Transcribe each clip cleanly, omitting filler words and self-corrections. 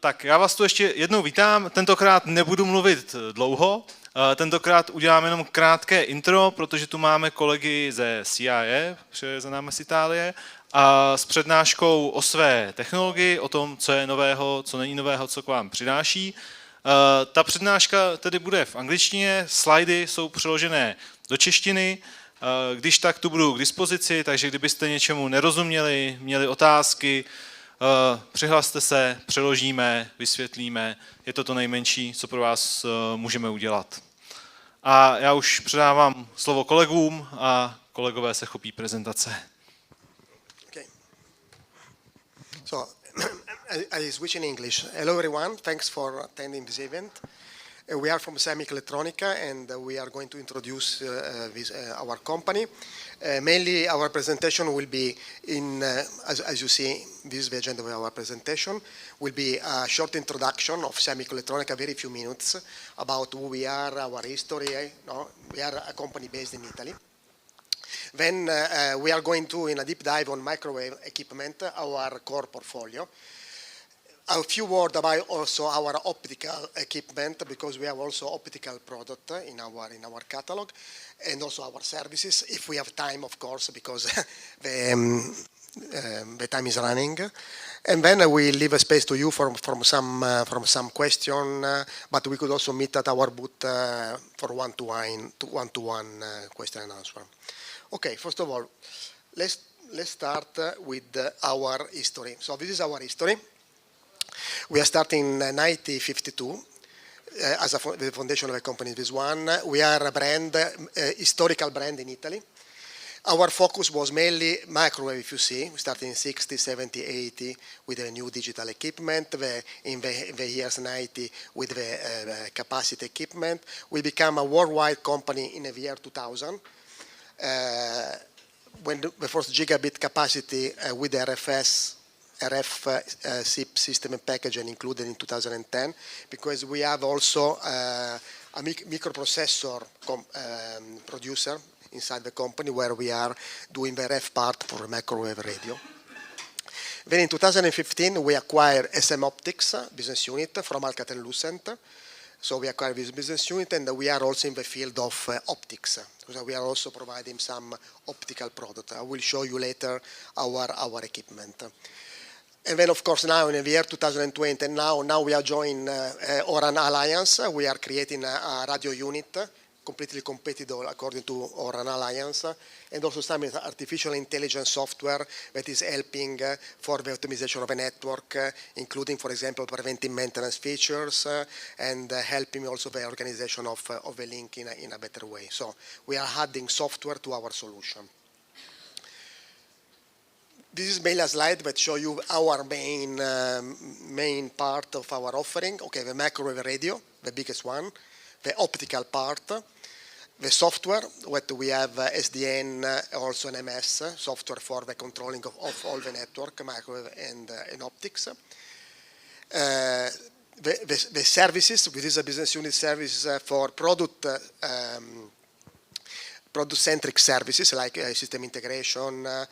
Tak já vás tu ještě jednou vítám, tentokrát nebudu mluvit dlouho, tentokrát udělám jenom krátké intro, protože tu máme kolegy ze SIAE, za námi z Itálie, a s přednáškou o své technologii, o tom, co je nového, co není nového, co k vám přináší. Ta přednáška tedy bude v angličtině, slajdy jsou přeložené do češtiny, když tak tu budu k dispozici, takže kdybyste něčemu nerozuměli, měli otázky, přihlaste se, přeložíme, vysvětlíme, je to to nejmenší, co pro vás můžeme udělat. A já už předávám slovo kolegům a kolegové se chopí prezentace. Okay. So, I switch in English. Hello everyone, thanks for attending this event. We are from SIAE MICROELETTRONICA and we are going to introduce our company. Mainly our presentation will be in, as you see, this is the agenda of our presentation, will be a short introduction of SIAE MICROELETTRONICA, very few minutes, about who we are, our history. We are a company based in Italy. Then we are going to, in a deep dive on microwave equipment, our core portfolio. A few words about also our optical equipment, because we have also optical product in our catalog, and also our services, if we have time, of course, because the time is running. And then we leave a space to you from some question, but we could also meet at our booth for one-to-one question and answer. Okay, first of all, let's start with our history. So this is our history. We are starting in 1952 as the foundation of a company. This one, we are a brand, historical brand in Italy. Our focus was mainly microwave, if you see. We started in 60, 70, 80 with the new digital equipment. In the years 90 with the capacity equipment. We became a worldwide company in the year 2000. When the first gigabit capacity with the RF SIP system and package and included in 2010, because we have also a microprocessor producer inside the company where we are doing the RF part for microwave radio. Then in 2015 we acquired SM Optics business unit from Alcatel-Lucent. So we acquired this business unit and we are also in the field of optics. So we are also providing some optical product. I will show you later our equipment. And then, of course, now in the year 2020, now we are joining Oran Alliance. We are creating a radio unit, completely compatible according to Oran Alliance, and also some artificial intelligence software that is helping for the optimization of a network, including, for example, preventing maintenance features and helping also the organization of the link in a better way. So we are adding software to our solution. This is mainly a slide that shows you our main part of our offering. Okay, the microwave radio, the biggest one, the optical part, the software, what we have SDN, also an MS, software for the controlling of all the network, microwave and optics. The services, this is a business unit service for product-centric services like system integration,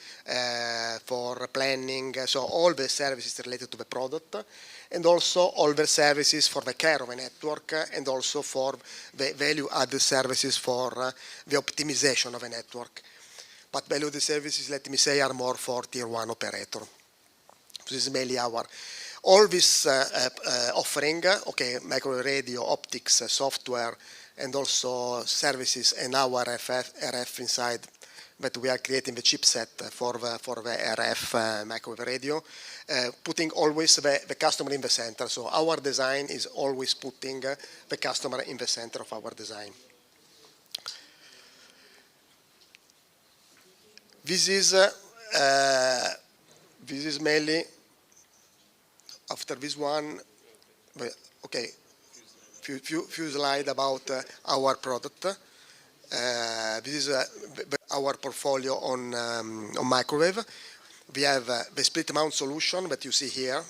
for planning, so all the services related to the product, and also all the services for the care of a network, and also for the value-added services for the optimization of a network. But value-added services, let me say, are more for tier 1 operator. This is mainly all this offering, okay, microwave radio, optics, software, and also services and our RF inside, but we are creating the chipset for the RF microwave radio, putting always the customer in the center. So our design is always putting the customer in the center of our design. This is mainly, after this one, okay, few slides about our product. This is our portfolio on microwave. We have the split mount solution that you see here.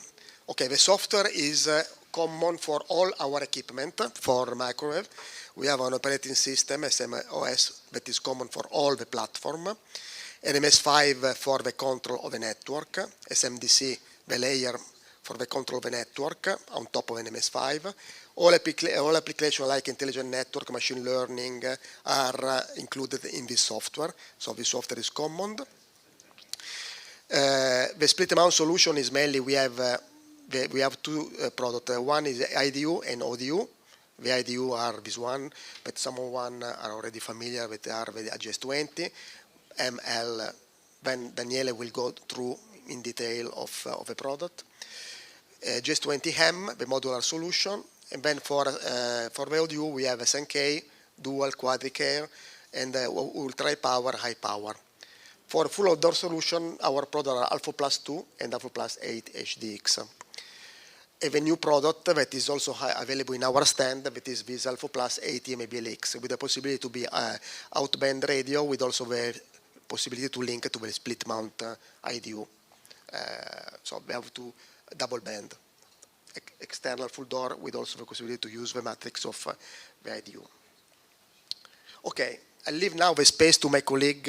Okay, the software is common for all our equipment for microwave. We have an operating system, SMOS, that is common for all the platform. NMS5 for the control of the network. SMDC, the layer for the control of the network on top of an MS5. All applications like intelligent network, machine learning are included in this software. So this software is common. The split mount solution is mainly we have two products. One is IDU and ODU. The IDU are this one, but someone are already familiar with the AGS20. ML, then Daniele will go through in detail of the product. GS20M, the modular solution, and then for the ODU we have SNK, dual, quadricare, and ultra high power, high power. For full outdoor solution, our products are Alpha Plus 2 and Alpha Plus 8 HDX. And the new product that is also available in our stand, that is this Alpha Plus 8 EMBLX, with the possibility to be outband radio, with also the possibility to link to the split mount IDU. So we have to double band, external full door, with also the possibility to use the matrix of the IDU. Okay, I leave now the space to my colleague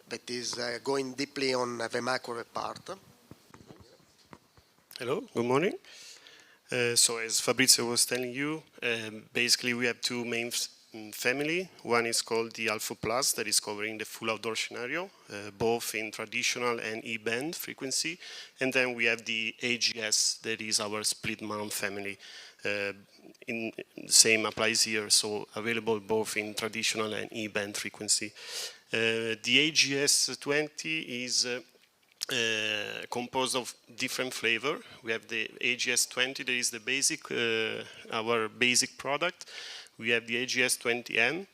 that is going deeply on the macro part. Hello, good morning. So as Fabrizio was telling you, basically we have two main family. One is called the Alpha Plus, that is covering the full outdoor scenario, both in traditional and E-band frequency. And then we have the AGS, that is our split mount family. The same applies here, so available both in traditional and E-band frequency. The AGS20 is composed of different flavor. We have the AGS20, that is the basic, our basic product. We have the AGS20M,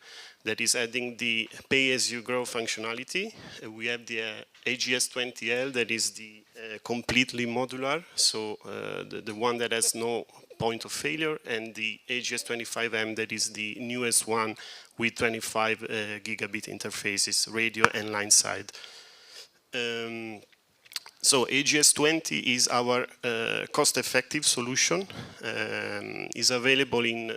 that is adding the pay-as-you-grow functionality. We have the AGS20L, that is the completely modular, so the one that has no point of failure, and the AGS25M, that is the newest one with 25 gigabit interfaces, radio and line side. So AGS20 is our cost-effective solution. Is available in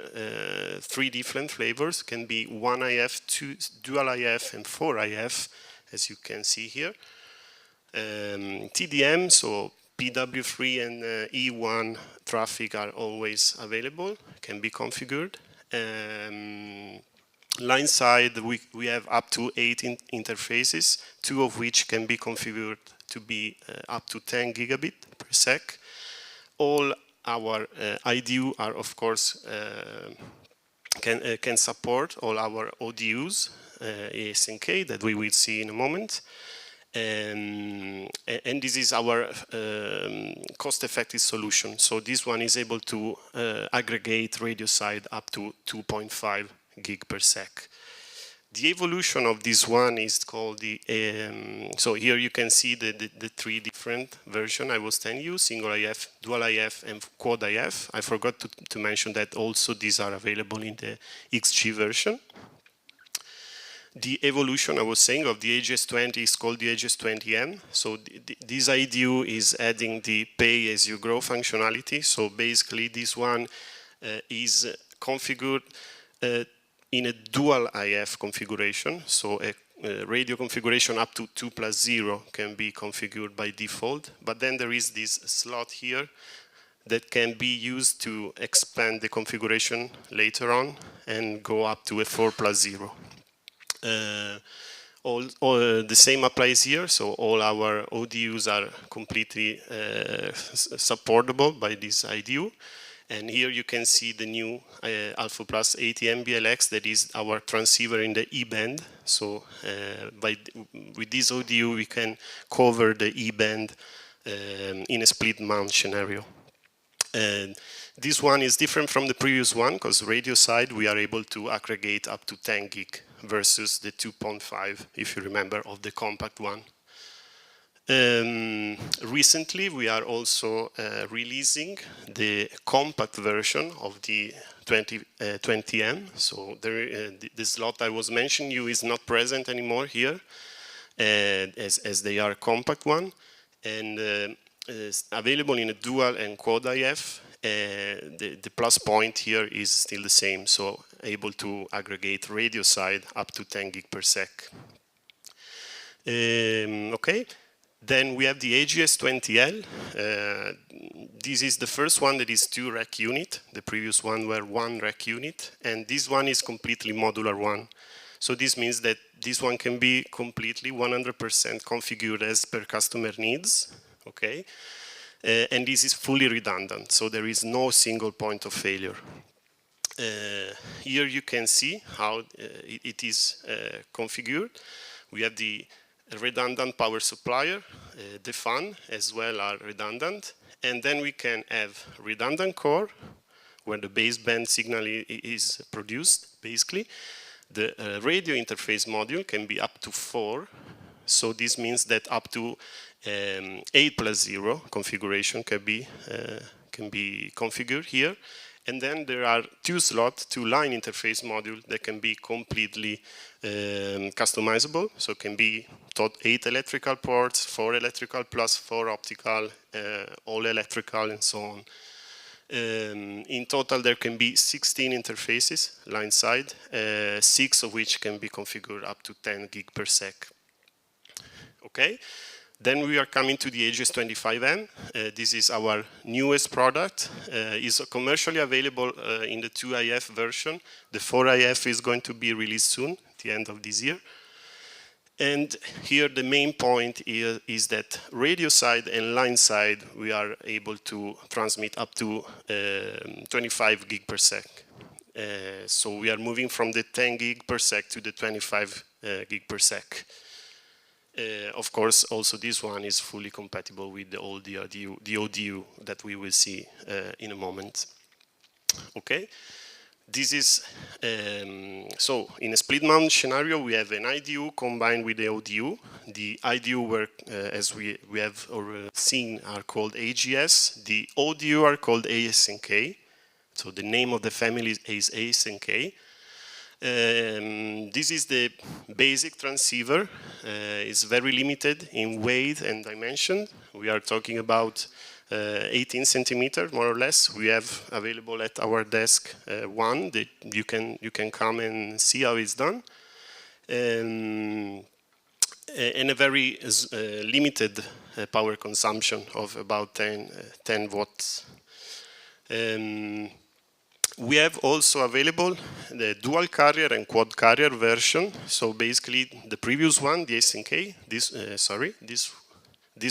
3 different flavors. Can be 1IF, 2 dual IF, and 4IF, as you can see here. TDM, so PW3 and E1 traffic are always available, can be configured. Line side, we have up to 8 interfaces, 2 of which can be configured to be up to 10 gigabit per sec. All our IDU are, of course, can support all our ODUs, ASNK, that we will see in a moment. And this is our cost-effective solution. So this one is able to aggregate radio side up to 2.5 gig per sec. The evolution of this one is called the, so here you can see the 3 different versions I was telling you, single IF, dual IF, and quad IF. I forgot to mention that also these are available in the XG version. The evolution, I was saying, of the AGS20 is called the AGS20M. So this IDU is adding the pay-as-you-grow functionality. So basically this one is configured in a dual IF configuration. So a radio configuration up to 2+0 can be configured by default. But then there is this slot here that can be used to expand the configuration later on and go up to a 4+0. The same applies here, so all our ODUs are completely supportable by this IDU. And here you can see the new Alpha Plus 80 MBLX, that is our transceiver in the E-band. So with this ODU we can cover the E-band in a split mount scenario. And this one is different from the previous one, because radio side we are able to aggregate up to 10 gig versus the 2.5, if you remember, of the compact one. Recently we are also releasing the compact version of the 20M. So the slot I was mentioning you is not present anymore here, as they are compact one, and is available in a dual and quad IF. The plus point here is still the same, so able to aggregate radio side up to 10 gig per sec. Okay, then we have the AGS20L. This is the first one that is 2 rack unit. The previous one were 1 rack unit, and this one is completely modular one. So this means that this one can be completely 100% configured as per customer needs, okay? And this is fully redundant, so there is no single point of failure. Here you can see how it is configured. We have the redundant power supplier, the fan as well are redundant, and then we can have redundant core, where the baseband signal is produced, basically. The radio interface module can be up to 4, so this means that up to 8+0 configuration can be configured here. And then there are 2 slots, 2 line interface modules that can be completely customizable. So it can be 8 electrical ports, 4 electrical plus 4 optical, all electrical and so on. In total, there can be 16 interfaces line side, 6 of which can be configured up to 10 gig per sec. Okay. Then we are coming to the AGS25M. This is our newest product. It's commercially available in the 2IF version. The 4IF is going to be released soon, at the end of this year. And here the main point is that radio side and line side, we are able to transmit up to 25 gig per sec. So we are moving from the 10 gig per sec to the 25 gig per sec. Of course, also this one is fully compatible with the old the ODU that we will see in a moment. Okay, this is, so in a split mount scenario, we have an IDU combined with the ODU. The IDU were, as we have already seen, are called AGS. The ODU are called AS and K. So the name of the family is AS and K. This is the basic transceiver. It's very limited in weight and dimension. We are talking about 18 centimeters, more or less. We have available at our desk one that you can come and see how it's done. And a very limited power consumption of about 10 watts. We have also available the dual carrier and quad carrier version. So basically, the previous one, the SNK, this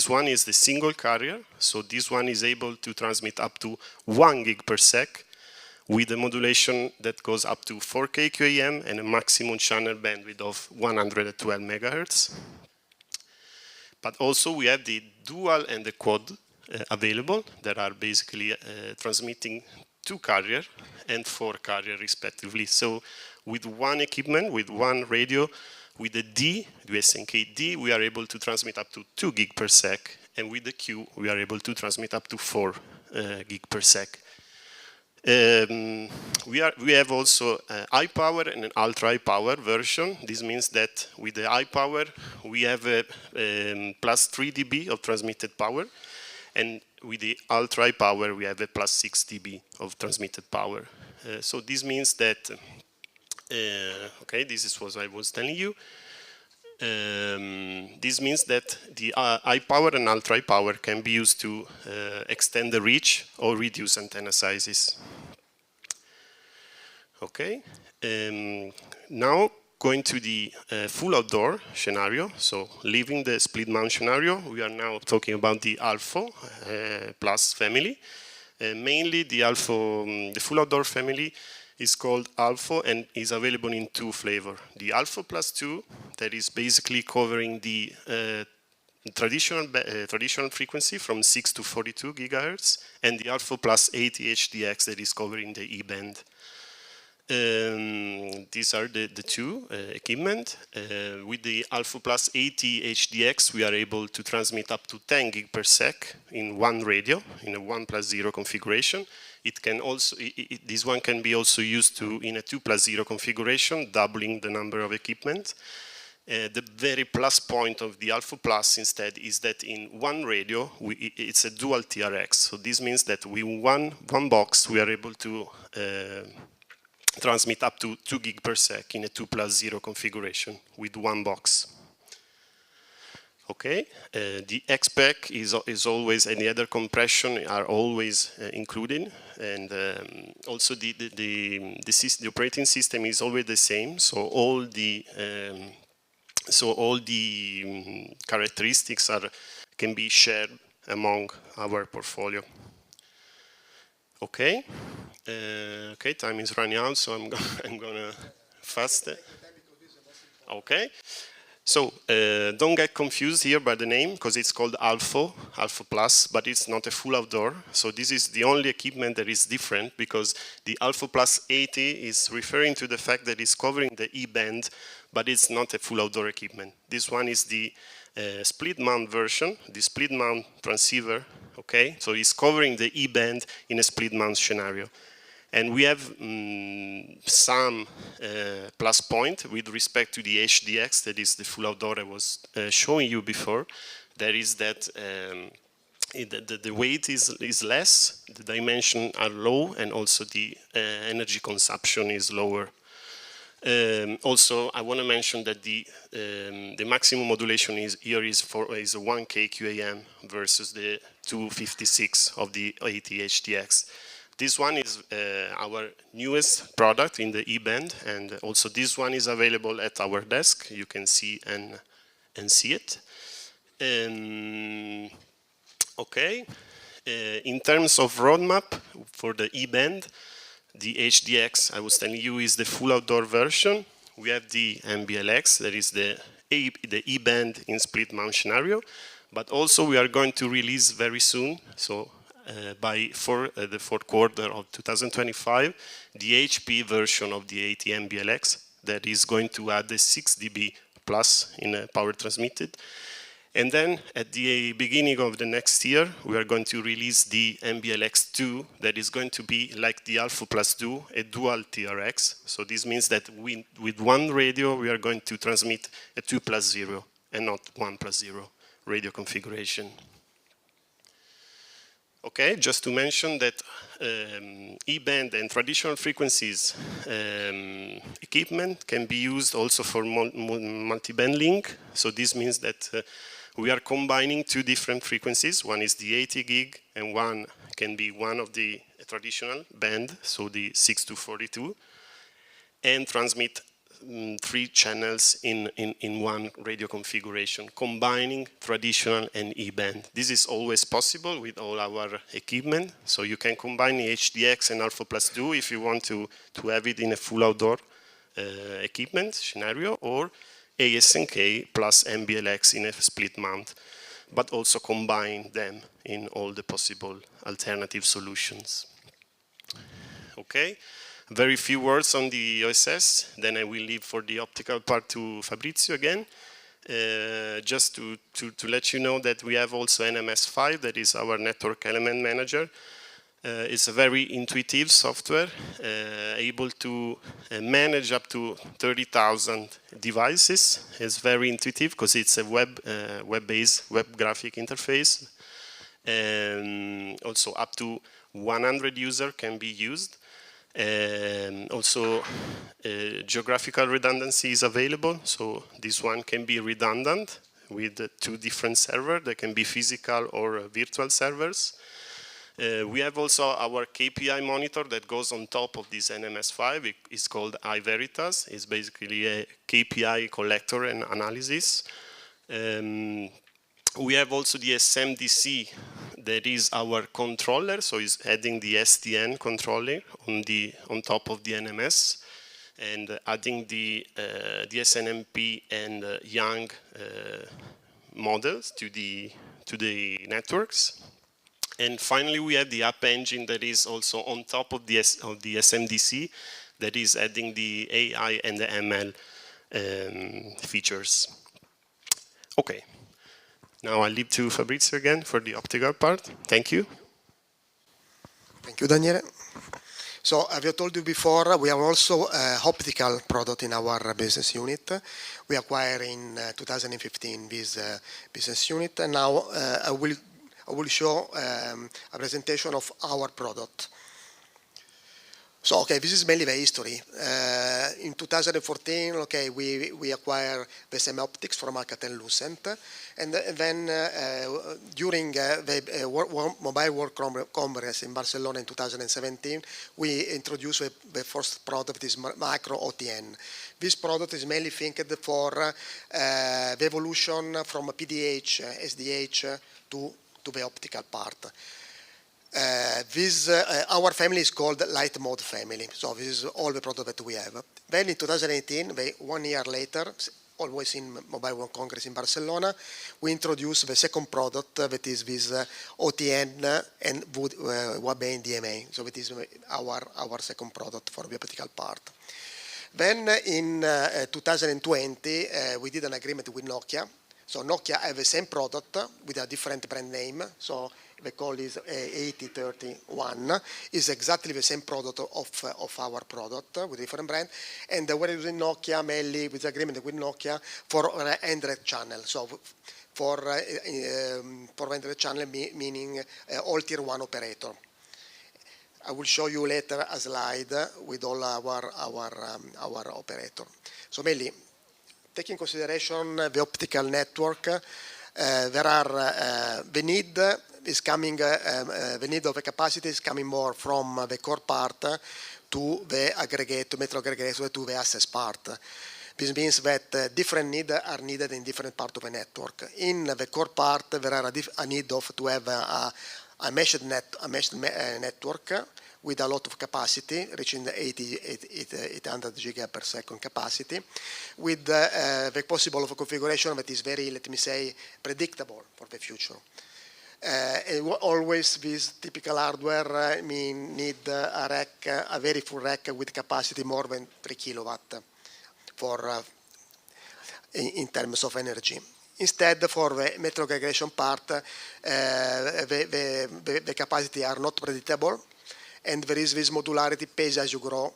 one is the single carrier. So this one is able to transmit up to 1 gig per sec with a modulation that goes up to 4K QAM and a maximum channel bandwidth of 112 megahertz. But also we have the dual and the quad available that are basically transmitting 2 carrier and 4 carrier respectively. So with one equipment, with one radio, with the D, the SNK D, we are able to transmit up to 2 gig per sec, and with the Q, we are able to transmit up to 4 gig per sec. We have also high power and an ultra high power version. This means that with the high power, we have a plus 3 dB of transmitted power, and with the ultra high power, we have a plus 6 dB of transmitted power. So this means that, okay, this is what I was telling you. This means that the high power and ultra high power can be used to extend the reach or reduce antenna sizes. Okay, now going to the full outdoor scenario, so leaving the split mount scenario, we are now talking about the Alpha Plus family. Mainly the Alpha, the full outdoor family is called Alpha and is available in 2 flavors. The Alpha Plus 2, that is basically covering the traditional frequency from 6 to 42 gigahertz, and the Alpha Plus 80 HDX that is covering the E-band. These are the 2 equipment. With the Alpha Plus 80 HDX, we are able to transmit up to 10 gig per sec in one radio, in a 1+0 configuration. It can also, this one can be also used in a 2+0 configuration, doubling the number of equipment. The very plus point of the Alpha Plus instead is that in one radio, it's a dual TRX. So this means that with one box, we are able to transmit up to 2 gig per sec in a 2+0 configuration with one box. Okay, the XPEC is always, and the other compression are always included, and also the operating system is always the same. So all the characteristics can be shared among our portfolio. Okay, okay, time is running out, so I'm gonna fast. Okay. So don't get confused here by the name, because it's called Alpha Plus, but it's not a full outdoor. So this is the only equipment that is different, because the Alpha Plus 80 is referring to the fact that it's covering the E-band, but it's not a full outdoor equipment. This one is the split mount version, the split mount transceiver, okay? So it's covering the E-band in a split mount scenario. And we have some plus point with respect to the HDX, that is the full outdoor I was showing you before. That is that the weight is less, the dimensions are low, and also the energy consumption is lower. Also, I want to mention that the maximum modulation is 1K QAM versus the 256 of the 80 HDX. This one is our newest product in the E-band, and also this one is available at our desk. You can see and see it. Okay, in terms of roadmap for the E-band, the HDX I was telling you is the full outdoor version. We have the MBLX, that is the E-band in split mount scenario, but also we are going to release very soon, so by the fourth quarter of 2025, the HP version of the 80 MBLX that is going to add the 6 dB plus in power transmitted. And then at the beginning of the next year, we are going to release the MBLX2 that is going to be like the Alpha Plus Duo, a dual TRX. So this means that with one radio, we are going to transmit a 2+0 and not 1+0 radio configuration. Okay, just to mention that E-band and traditional frequencies equipment can be used also for multi-band link. So this means that we are combining two different frequencies. One is the 80 gig, and one can be one of the traditional band, so the 6-42, and transmit 3 channels in one radio configuration, combining traditional and E-band. This is always possible with all our equipment. So you can combine the HDX and Alpha Plus Duo if you want to have it in a full outdoor equipment scenario, or ASNK plus MBLX in a split mount, but also combine them in all the possible alternative solutions. Okay. Very few words on the OSS, then I will leave for the optical part to Fabrizio again. Just to let you know that we have also NMS5, that is our network element manager. It's a very intuitive software, able to manage up to 30,000 devices. It's very intuitive because it's a web-based web graphic interface. Also up to 100 users can be used. Also geographical redundancy is available, so this one can be redundant with 2 different servers. They can be physical or virtual servers. We have also our KPI monitor that goes on top of this NMS5. It's called iVeritas. It's basically a KPI collector and analysis. We have also the SMDC, that is our controller, so it's adding the SDN controller on top of the NMS, and adding the SNMP and Young models to the networks. And finally, we have the app engine that is also on top of the SMDC, that is adding the AI and the ML features. Okay. Now I leave to Fabrizio again for the optical part. Thank you. Thank you, Daniele. So, as I told you before, we have also an optical product in our business unit. We acquired in 2015 this business unit, and now I will show a presentation of our product. So, okay, this is mainly the history. In 2014, okay, we acquired the semi-optics from Alcatel Lucent, and then during the Mobile World Congress in Barcelona in 2017, we introduced the first product, is Micro OTN. This product is mainly thinked for the evolution from PDH, SDH to the optical part. Our family is called Light Mode family, so this is all the product that we have. Then in 2018, 1 year later, always in Mobile World Congress in Barcelona, we introduced the second product that is this OTN and Web-Band DMA, so it is our second product for the optical part. Then in 2020, we did an agreement with Nokia. So Nokia have the same product with a different brand name, so the call is 8031, is exactly the same product of our product with a different brand, and we're using Nokia mainly with agreement with Nokia for Android channel. So for Android channel meaning all tier 1 operator. I will show you later a slide with all our operator. So mainly taking consideration the optical network, there are the need is coming, the need of the capacity is coming more from the core part to the aggregate, metro aggregator to the access part. This means that different needs are needed in different parts of the network. In the core part, there are a need to have a meshed network with a lot of capacity, reaching the 800 gigabits per second capacity, with the possible of a configuration that is very, let me say, predictable for the future. Always this typical hardware need a rack, a very full rack with capacity more than 3 kilowatt for in terms of energy. Instead, for the metro aggregation part, the capacity are not predictable, and there is this modularity pays as you grow,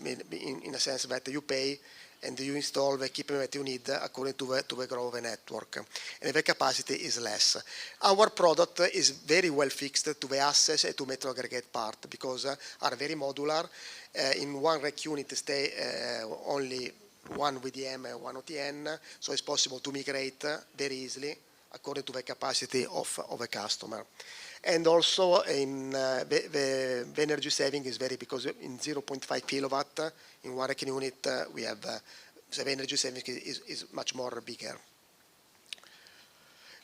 in a sense that you pay and you install the equipment that you need according to the growth of the network, and the capacity is less. Our product is very well fixed to the access and to metro aggregate part because are very modular. In one rack unit stay only one VDM and one OTN, so it's possible to migrate very easily according to the capacity of a customer. And also in the energy saving is very, because in 0.5 kilowatt in one rack unit we have the energy saving is much more bigger.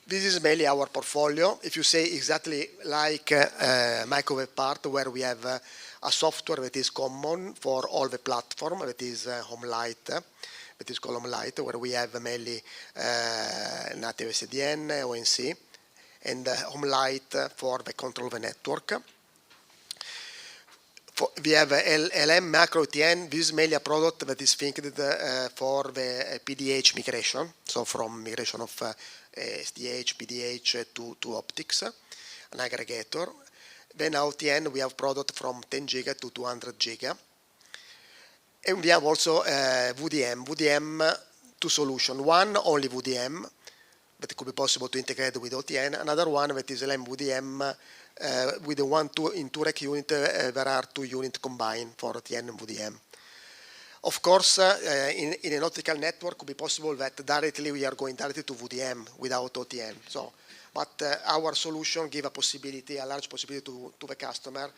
This is mainly our portfolio. If you say exactly like microwave part, where we have a software that is common for all the platform, that is HomeLight, that is called HomeLight, where we have mainly native SDN, ONC, and HomeLight for the control of the network. We have LM Macro OTN. This is mainly a product that is thinked for the PDH migration, so from migration of SDH, PDH to optics, an aggregator. Then OTN, we have product from 10 giga to 200 giga. And we have also VDM. VDM, two solutions. One, only VDM, that it could be possible to integrate with OTN. Another one that is LM VDM with the in two rack unit, there are 2 units combined for OTN and VDM. Of course, in an optical network, it could be possible that directly we are going directly to VDM without OTN. So, but our solution gives a large possibility to the customer,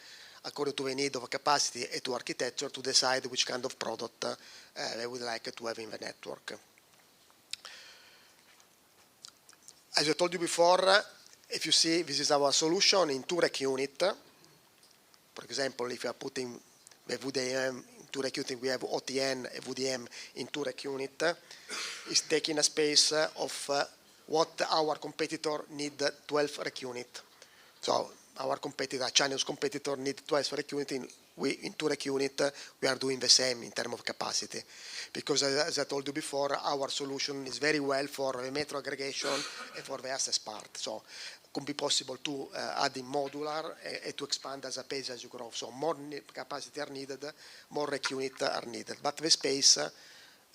according to the need of capacity and to architecture, to decide which kind of product they would like to have in the network. As I told you before, if you see, this is our solution in 2 rack unit. For example, if you are putting the VDM in 2 rack unit, we have OTN and VDM in 2 rack unit. It's taking a space of what our competitor need 12 rack unit. So our competitor, Chinese competitor, need 12 rack unit. In 2 rack unit, we are doing the same in terms of capacity. Because as I told you before, our solution is very well for the metro aggregation and for the access part. So it could be possible to add in modular and to expand as a pace as you grow. So more capacity are needed, more rack unit are needed. But the space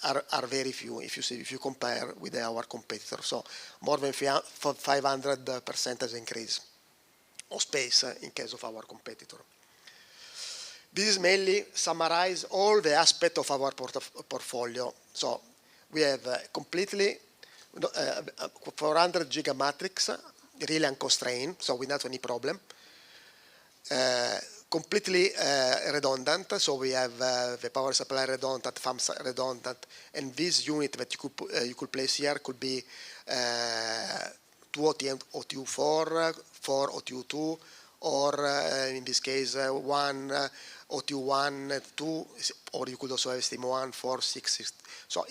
are very few if you compare with our competitor. So more than 500% increase of space in case of our competitor. This is mainly summarize all the aspects of our portfolio. So we have completely 400 giga matrix, really unconstrained, so we don't have any problem. Completely redundant, so we have the power supply redundant, FAMS redundant, and this unit that you could place here could be 2 OTU4, 4 OTU2, or in this case 1 OTU1, 2, or you could also have STM1, 4, 6, 6. So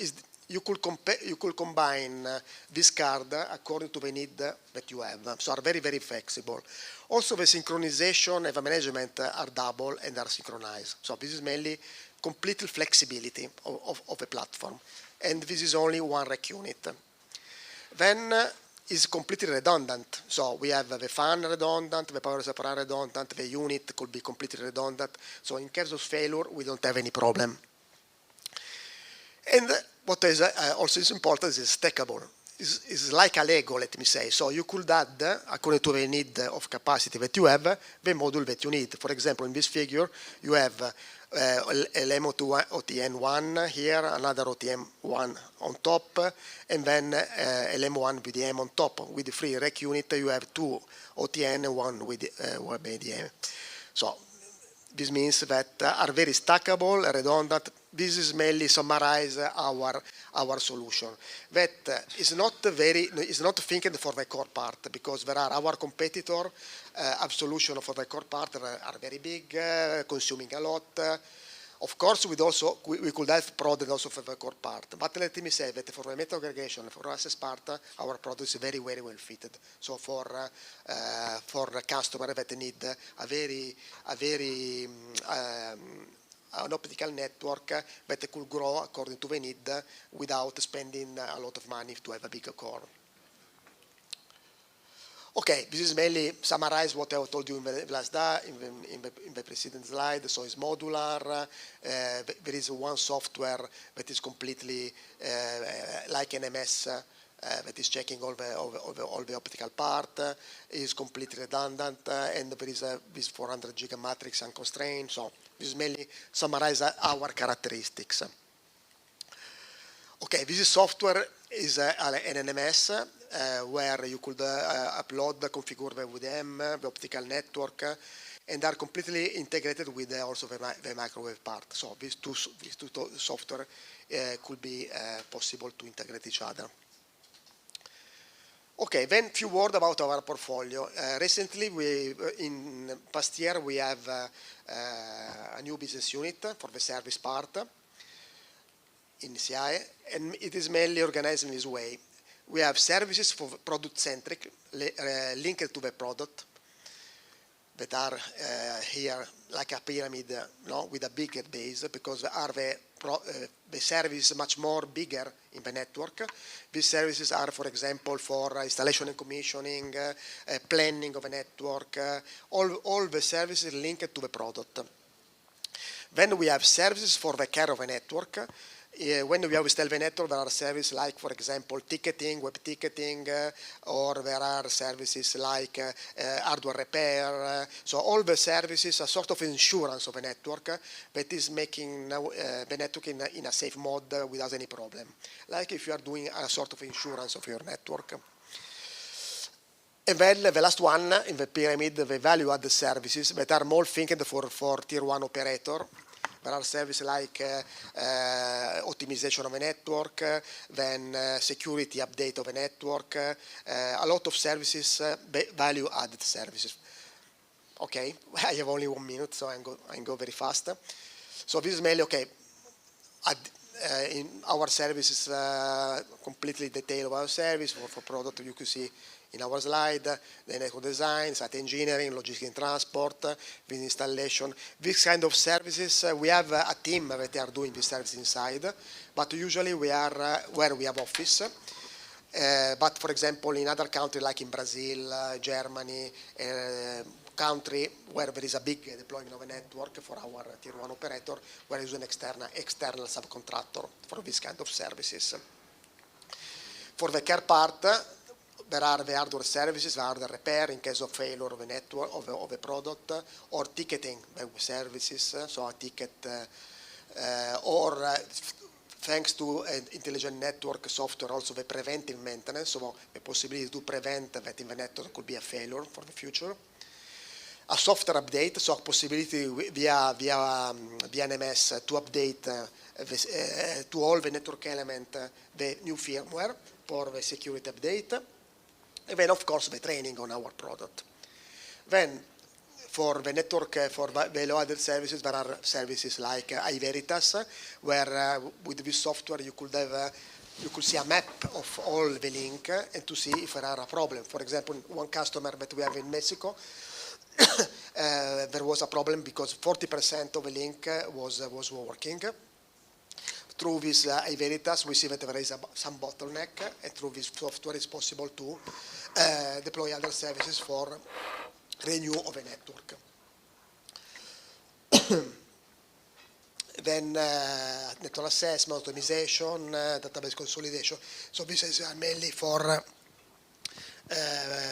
you could combine this card according to the need that you have. So are very, very flexible. Also the synchronization and the management are double and are synchronized. So this is mainly complete flexibility of the platform. And this is only one rack unit. Then is completely redundant. So we have the fan redundant, the power supply redundant, the unit could be completely redundant. So in case of failure, we don't have any problem. And what is also is important is stackable. It's like a Lego, let me say. So you could add, according to the need of capacity that you have, the module that you need. For example, in this figure, you have LM2 OTN1 here, another OTM1 on top, and then LM1 VDM on top. With the free rack unit, you have 2 OTN and 1 with web ADM. So this means that are very stackable, redundant. This is mainly summarize our solution. That is not thinking for the core part, because there are our competitor have solution for the core part are very big, consuming a lot. Of course, we could have product also for the core part. But let me say that for the meta aggregation, for access part, our product is very, very well fitted. So for a customer that need an optical network that could grow according to the need without spending a lot of money to have a bigger core. Okay, this is mainly summarize what I told you in the last in the preceding slide. So it's modular. There is one software that is completely like an MS that is checking all the optical part. Is completely redundant, and there is this 400 giga matrix unconstrained. So this is mainly summarize our characteristics. Okay, this is software is an NMS where you could upload, configure the VDM, the optical network, and are completely integrated with also the microwave part. So these two software could be possible to integrate each other. Okay, then few words about our portfolio. Recently, in past year, we have a new business unit for the service part in SIAE, and it is mainly organized in this way. We have services for product-centric, linked to the product, that are here like a pyramid, with a bigger base, because the service much more bigger in the network. These services are, for example, for installation and commissioning, planning of a network, all the services linked to the product. Then we have services for the care of a network. When we have installed the network, there are services like, for example, ticketing, web ticketing, or there are services like hardware repair. So all the services are sort of insurance of a network that is making the network in a safe mode without any problem. Like if you are doing a sort of insurance of your network. And then the last one in the pyramid, the value-added services that are more thinking for tier 1 operator. There are services like optimization of a network, then security update of a network, a lot of services, value-added services. Okay, I have only 1 minute, so I go very fast. So this is mainly, okay, in our services, completely detailed of our service for product you can see in our slide, the network design, site engineering, logistics and transport, with installation. These kind of services, we have a team that are doing this service inside, but usually we are where we have office. But for example, in other countries like in Brazil, Germany, country where there is a big deployment of a network for our tier 1 operator, where is an external subcontractor for this kind of services. For the care part, there are the hardware services, there are the repair in case of failure of a network of a product, or ticketing services, so a ticket, thanks to an intelligent network software, also the preventive maintenance, so the possibility to prevent that in the network could be a failure for the future. A software update, so a possibility via NMS to update to all the network element the new firmware for the security update. And then, of course, the training on our product. Then, for the network, for the low-added services, there are services like iVeritas, where with this software you could see a map of all the link and to see if there are a problem. For example, one customer that we have in Mexico, there was a problem because 40% of the link was working. Through this iVeritas, we see that there is some bottleneck, and through this software it's possible to deploy other services for renewal of a network. Then network assessment, optimization, database consolidation. So this is mainly for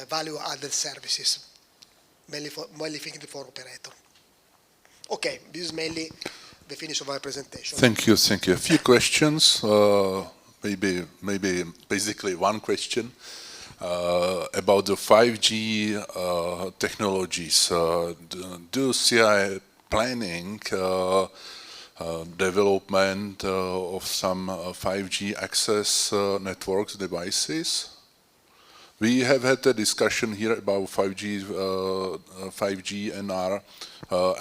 value-added services, mainly thinking for operator. Okay, this is mainly the finish of our presentation. Thank you. A few questions, maybe basically one question about the 5G technologies. Do SIAE planning development of some 5G access networks devices? We have had a discussion here about 5G NR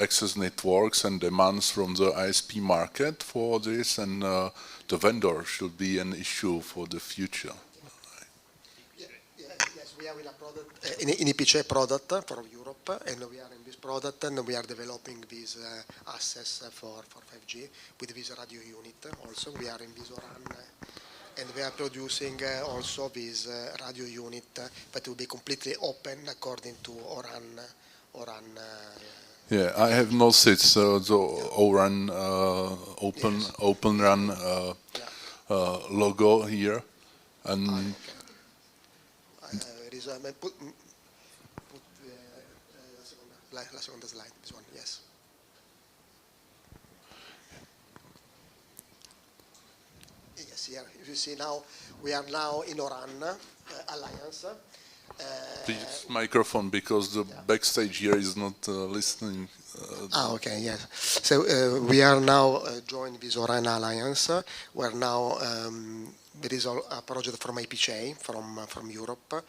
access networks and demands from the ISP market for this, and the vendor should be an issue for the future. Yes, we are with a product, in IPC product for Europe, and we are in this product, and we are developing these access for 5G with this radio unit. Also, we are in this ORAN. And we are producing also this radio unit that will be completely open according to ORAN. Yeah, I have noticed the ORAN Open RAN logo here, and la seconda slide. This one, yes. Here, you see now, we are now in ORAN Alliance. please microphone, because the backstage here is not listening. Okay, yes. So we are now joined this ORAN Alliance, where now there is a project from IPCA, from Europe,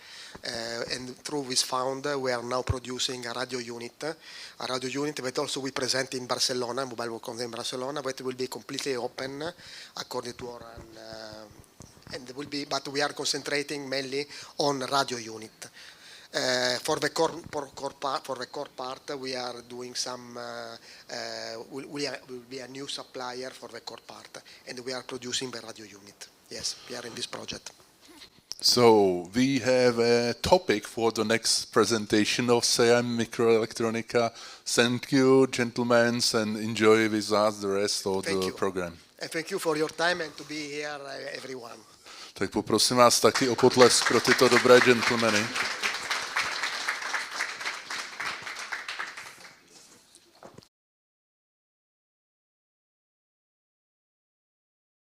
and through this fund we are now producing a radio unit that also we present in Barcelona, Mobile World Congress in Barcelona, but will be completely open according to ORAN, and will be, but we are concentrating mainly on radio unit. For the core part, we are doing some. Will be a new supplier for the core part, and we are producing the radio unit. Yes, we are in this project. So we have a topic for the next presentation of SIAE MICROELETTRONICA. Thank you, gentlemen, and enjoy with us the rest of the program. And thank you for your time and to be here, everyone. Tak poprosím vás taky o potlesk pro tyto dobré gentlemany.